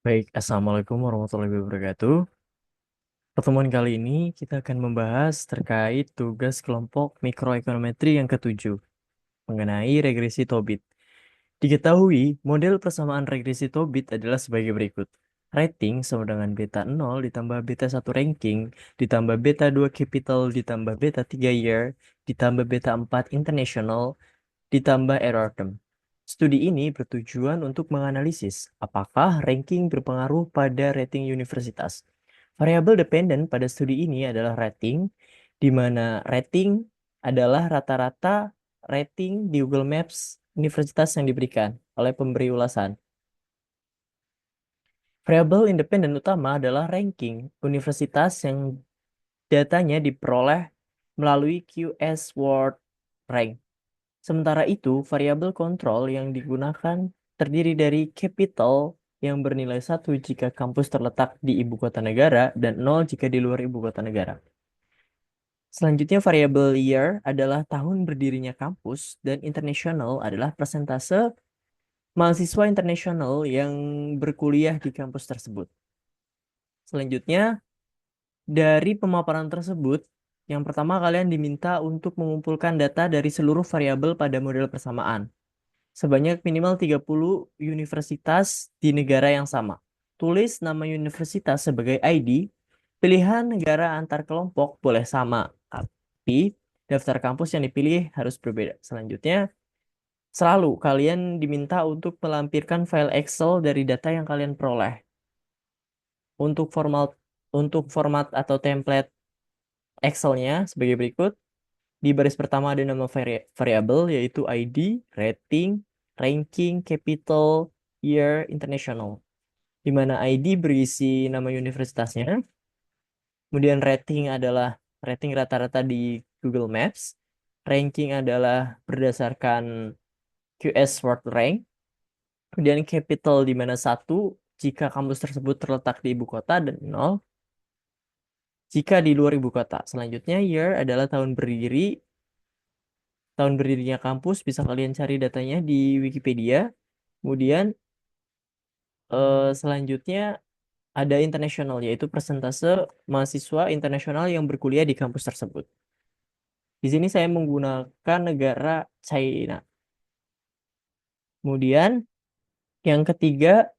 Baik, Assalamualaikum warahmatullahi wabarakatuh. Pertemuan kali ini kita akan membahas terkait tugas kelompok mikroekonometri yang ketujuh mengenai regresi Tobit. Diketahui, model persamaan regresi Tobit adalah sebagai berikut. Rating sama dengan beta 0 ditambah beta 1 ranking, ditambah beta 2 capital, ditambah beta 3 year, ditambah beta 4 international, ditambah error term. Studi ini bertujuan untuk menganalisis apakah ranking berpengaruh pada rating universitas. Variabel dependen pada studi ini adalah rating, di mana rating adalah rata-rata rating di Google Maps universitas yang diberikan oleh pemberi ulasan. Variabel independen utama adalah ranking universitas yang datanya diperoleh melalui QS World Rank. Sementara itu, variabel kontrol yang digunakan terdiri dari capital yang bernilai 1 jika kampus terletak di ibu kota negara dan 0 jika di luar ibu kota negara. Selanjutnya, variabel year adalah tahun berdirinya kampus dan international adalah persentase mahasiswa internasional yang berkuliah di kampus tersebut. Selanjutnya, dari pemaparan tersebut, yang pertama kalian diminta untuk mengumpulkan data dari seluruh variabel pada model persamaan sebanyak minimal 30 universitas di negara yang sama. Tulis nama universitas sebagai ID. Pilihan negara antar kelompok boleh sama, tapi daftar kampus yang dipilih harus berbeda. Selanjutnya, selalu kalian diminta untuk melampirkan file Excel dari data yang kalian peroleh. Untuk format atau template Excel-nya sebagai berikut. Di baris pertama ada nama variabel yaitu ID, rating, ranking, capital, year, international. Di mana ID berisi nama universitasnya, kemudian rating adalah rating rata-rata di Google Maps, ranking adalah berdasarkan QS World Rank, kemudian capital di mana satu jika kampus tersebut terletak di ibu kota dan nol jika di luar ibu kota. Selanjutnya year adalah tahun berdiri. Tahun berdirinya kampus bisa kalian cari datanya di Wikipedia. Kemudian selanjutnya ada internasional yaitu persentase mahasiswa internasional yang berkuliah di kampus tersebut. Di sini saya menggunakan negara China. Kemudian yang ketiga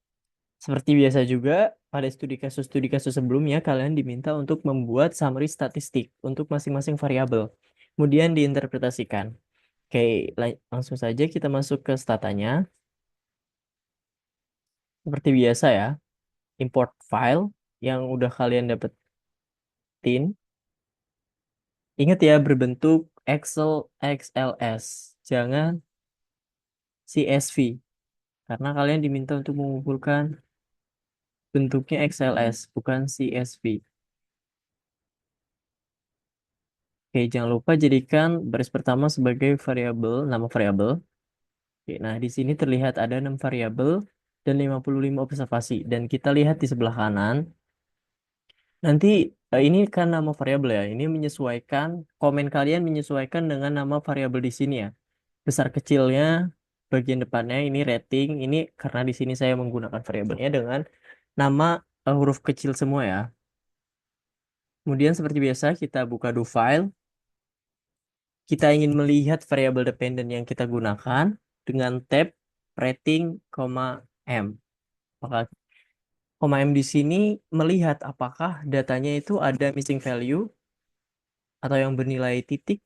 seperti biasa juga pada studi kasus sebelumnya kalian diminta untuk membuat summary statistik untuk masing-masing variabel. Kemudian diinterpretasikan. Oke, langsung saja kita masuk ke statanya. Seperti biasa ya. Import file yang udah kalian dapetin. Ingat ya berbentuk Excel XLS, jangan CSV karena kalian diminta untuk mengumpulkan bentuknya XLS bukan CSV. Oke, jangan lupa jadikan baris pertama sebagai variabel, nama variabel. Oke, nah di sini terlihat ada 6 variabel dan 55 observasi dan kita lihat di sebelah kanan. Nanti ini kan nama variabel ya. Ini menyesuaikan komen kalian menyesuaikan dengan nama variabel di sini ya. Besar kecilnya bagian depannya ini rating. Ini karena di sini saya menggunakan variabelnya dengan nama huruf kecil semua ya. Kemudian seperti biasa kita buka do file. Kita ingin melihat variabel dependen yang kita gunakan dengan tab rating, M. Maka koma M di sini melihat apakah datanya itu ada missing value atau yang bernilai titik.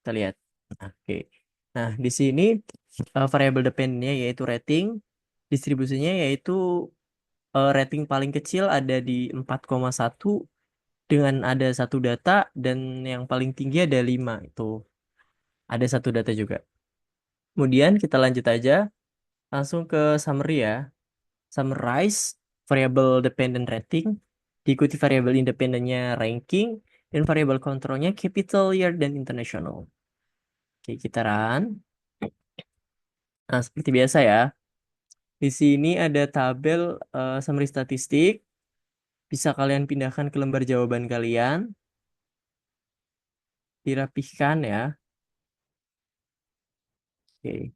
Kita lihat. Oke. Nah, di sini variabel dependennya yaitu rating, distribusinya yaitu rating paling kecil ada di 4,1 dengan ada satu data dan yang paling tinggi ada 5 itu. Ada satu data juga. Kemudian kita lanjut aja langsung ke summary ya. Summarize variabel dependent rating, diikuti variabel independennya ranking, dan variabel kontrolnya capital, year, dan international. Oke, kita run. Nah, seperti biasa ya. Di sini ada tabel summary statistik. Bisa kalian pindahkan ke lembar jawaban kalian. Dirapihkan ya. Oke.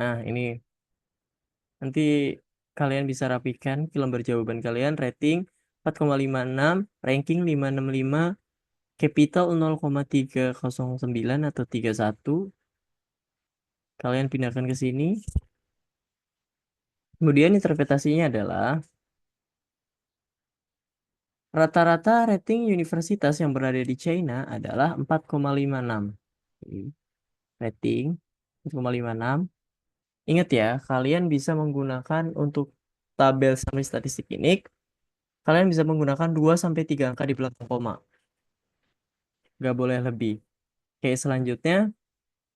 Nah, ini nanti kalian bisa rapikan ke lembar jawaban kalian. Rating 4,56, ranking 565, capital 0,309 atau 31. Kalian pindahkan ke sini. Kemudian interpretasinya adalah rata-rata rating universitas yang berada di China adalah 4,56. Jadi, rating 4,56. Ingat ya, kalian bisa menggunakan untuk tabel summary statistik ini, kalian bisa menggunakan 2 sampai 3 angka di belakang koma. Nggak boleh lebih. Oke, selanjutnya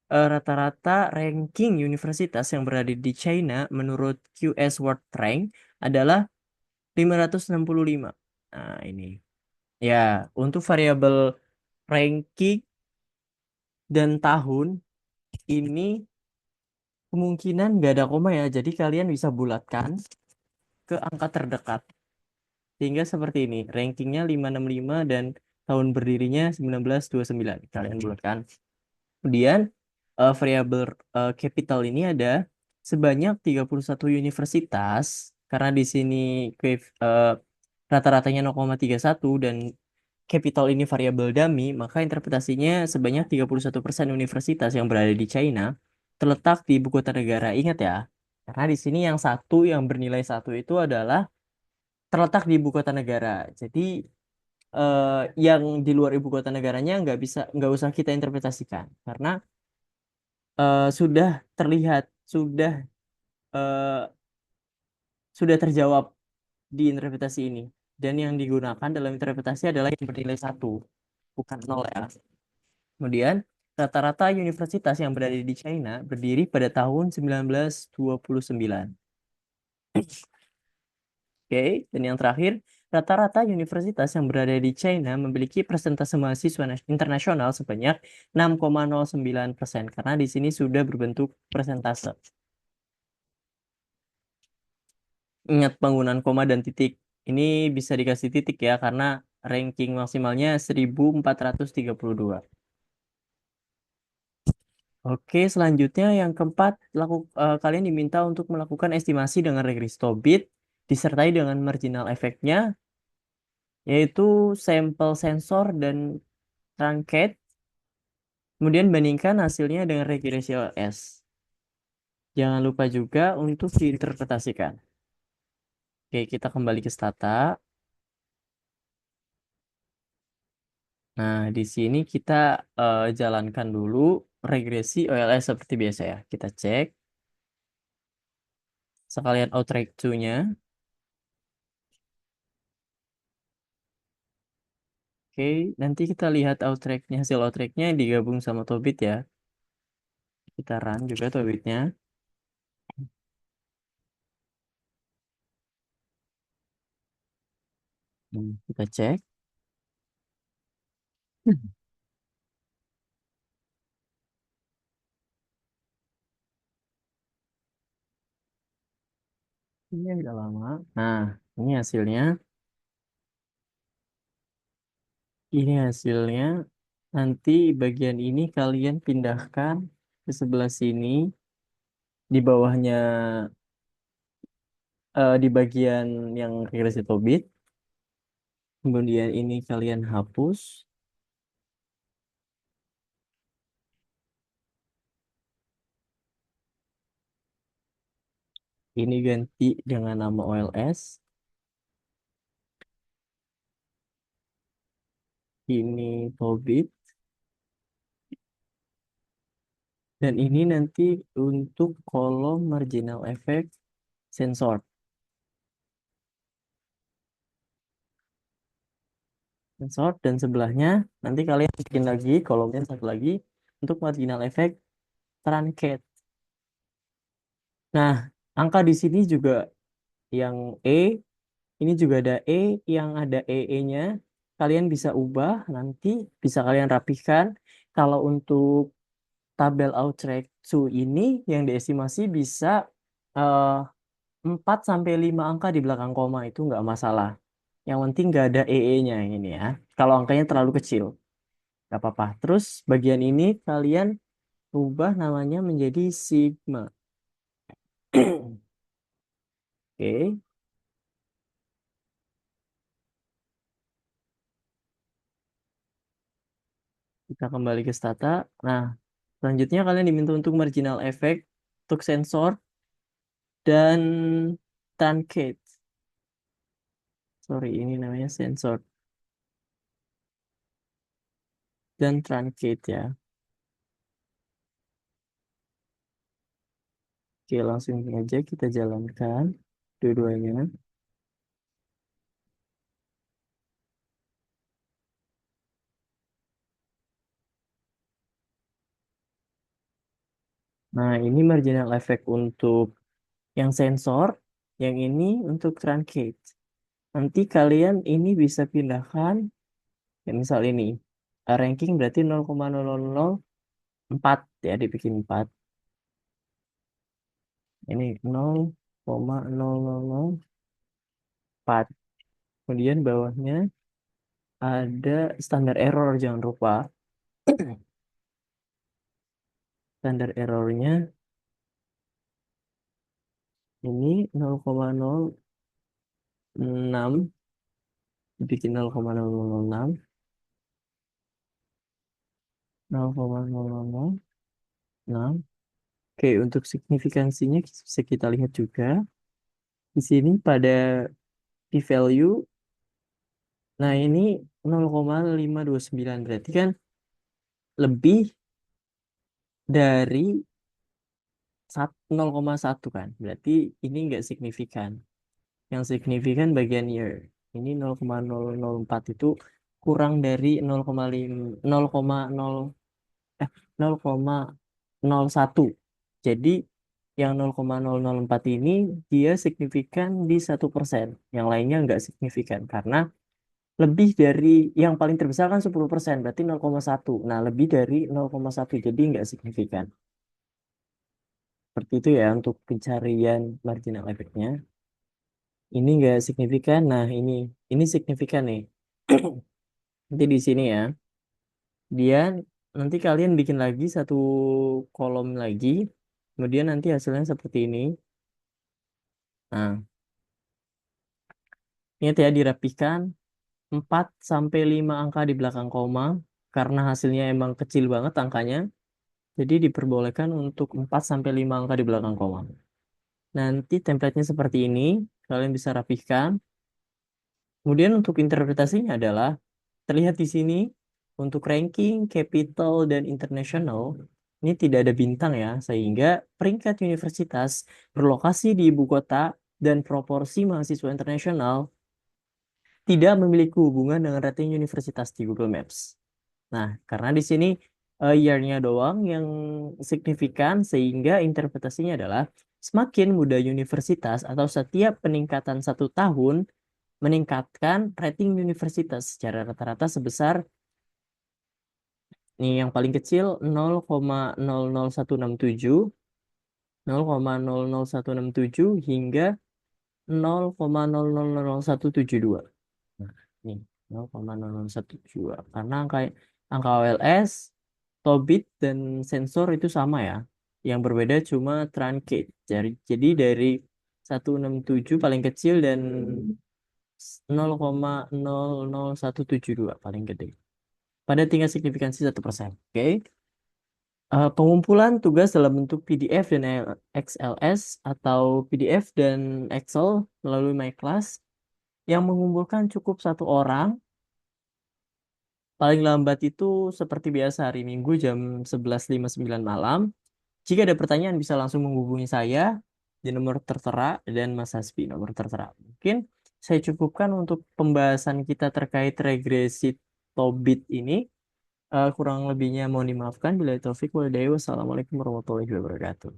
rata-rata ranking universitas yang berada di China menurut QS World Rank adalah 565. Nah, ini. Ya, untuk variabel ranking dan tahun ini kemungkinan nggak ada koma ya. Jadi kalian bisa bulatkan ke angka terdekat. Sehingga seperti ini. Rankingnya 565 dan tahun berdirinya 1929. Kalian bulatkan. Kemudian variabel capital ini ada sebanyak 31 universitas. Karena di sini rata-ratanya 0,31 dan capital ini variabel dummy, maka interpretasinya sebanyak 31% universitas yang berada di China terletak di ibu kota negara. Ingat ya, karena di sini yang satu yang bernilai satu itu adalah terletak di ibu kota negara. Jadi eh, yang di luar ibu kota negaranya nggak usah kita interpretasikan karena sudah terlihat eh, sudah terjawab di interpretasi ini. Dan yang digunakan dalam interpretasi adalah yang bernilai satu, bukan nol ya. Kemudian, rata-rata universitas yang berada di China berdiri pada tahun 1929. Oke, dan yang terakhir, rata-rata universitas yang berada di China memiliki persentase mahasiswa internasional sebanyak 6,09%, karena di sini sudah berbentuk persentase. Ingat penggunaan koma dan titik. Ini bisa dikasih titik ya, karena ranking maksimalnya 1432. Oke, selanjutnya yang keempat, kalian diminta untuk melakukan estimasi dengan regresi Tobit, disertai dengan marginal efeknya, yaitu sampel sensor dan truncate, kemudian bandingkan hasilnya dengan regresi OS. Jangan lupa juga untuk diinterpretasikan. Oke, kita kembali ke Stata. Nah, di sini kita jalankan dulu regresi OLS seperti biasa ya. Kita cek, sekalian outrack 2-nya. Oke, nanti kita lihat outracknya, hasil outracknya digabung sama Tobit ya. Kita run juga Tobitnya. Kita cek. Hmm. Ini agak lama. Nah, ini hasilnya. Ini hasilnya. Nanti bagian ini kalian pindahkan ke sebelah sini. Di bawahnya, di bagian yang regresi Tobit. Kemudian ini kalian hapus. Ini ganti dengan nama OLS. Ini Tobit. Dan ini nanti untuk kolom marginal effect sensor. Sensor dan sebelahnya nanti kalian bikin lagi kolomnya satu lagi untuk marginal effect truncate. Nah, angka di sini juga yang E, ini juga ada E, yang ada EE-nya. Kalian bisa ubah nanti, bisa kalian rapihkan. Kalau untuk tabel Outtrack 2 ini yang diestimasi bisa eh, 4 sampai 5 angka di belakang koma itu nggak masalah. Yang penting nggak ada EE-nya yang ini ya. Kalau angkanya terlalu kecil, nggak apa-apa. Terus bagian ini kalian ubah namanya menjadi sigma. Oke, kita kembali ke Stata. Nah, selanjutnya kalian diminta untuk marginal effect, untuk sensor, dan truncate. Sorry, ini namanya sensor dan truncate ya. Oke, langsung aja kita jalankan dua-duanya. Nah, ini marginal effect untuk yang sensor, yang ini untuk truncate. Nanti kalian ini bisa pindahkan, ya misal ini, ranking berarti 0,0004 ya, dibikin 4. Ini 0,0004. Kemudian bawahnya ada standar error, jangan lupa. Standar errornya ini 0,06, dibikin 0,0006, 0,0006. Oke, untuk signifikansinya bisa kita lihat juga di sini pada p-value. Nah, ini 0,529 berarti kan lebih dari 0,1 kan. Berarti ini nggak signifikan. Yang signifikan bagian year. Ini 0,004 itu kurang dari 0,5 0,0 0,01. Jadi yang 0,004 ini dia signifikan di 1%. Yang lainnya nggak signifikan karena lebih dari yang paling terbesar kan 10%, berarti 0,1. Nah, lebih dari 0,1 jadi nggak signifikan. Seperti itu ya untuk pencarian marginal efeknya. Ini nggak signifikan. Nah, ini signifikan nih. Nanti di sini ya. Dia nanti kalian bikin lagi satu kolom lagi. Kemudian nanti hasilnya seperti ini. Nah, ingat ya dirapikan 4 sampai 5 angka di belakang koma karena hasilnya emang kecil banget angkanya. Jadi diperbolehkan untuk 4 sampai 5 angka di belakang koma. Nanti template-nya seperti ini, kalian bisa rapihkan. Kemudian untuk interpretasinya adalah terlihat di sini untuk ranking, capital, dan international. Ini tidak ada bintang ya, sehingga peringkat universitas berlokasi di ibu kota dan proporsi mahasiswa internasional tidak memiliki hubungan dengan rating universitas di Google Maps. Nah, karena di sini year-nya doang yang signifikan sehingga interpretasinya adalah semakin muda universitas atau setiap peningkatan 1 tahun meningkatkan rating universitas secara rata-rata sebesar nih yang paling kecil 0,00167, 0,00167 hingga 0,000172. Nah, nih 0,00172. Karena angka OLS, Tobit dan sensor itu sama ya. Yang berbeda cuma truncate. Jadi dari 167 paling kecil dan 0,00172 paling gede. Pada tingkat signifikansi 1%. Oke. Pengumpulan tugas dalam bentuk PDF dan XLS atau PDF dan Excel melalui My Class yang mengumpulkan cukup 1 orang. Paling lambat itu seperti biasa hari Minggu jam 11.59 malam. Jika ada pertanyaan bisa langsung menghubungi saya di nomor tertera dan Mas Hasbi nomor tertera. Mungkin saya cukupkan untuk pembahasan kita terkait regresi Tobit ini. Kurang lebihnya mohon dimaafkan. Bila taufik walhidayah. Wassalamualaikum warahmatullahi wabarakatuh.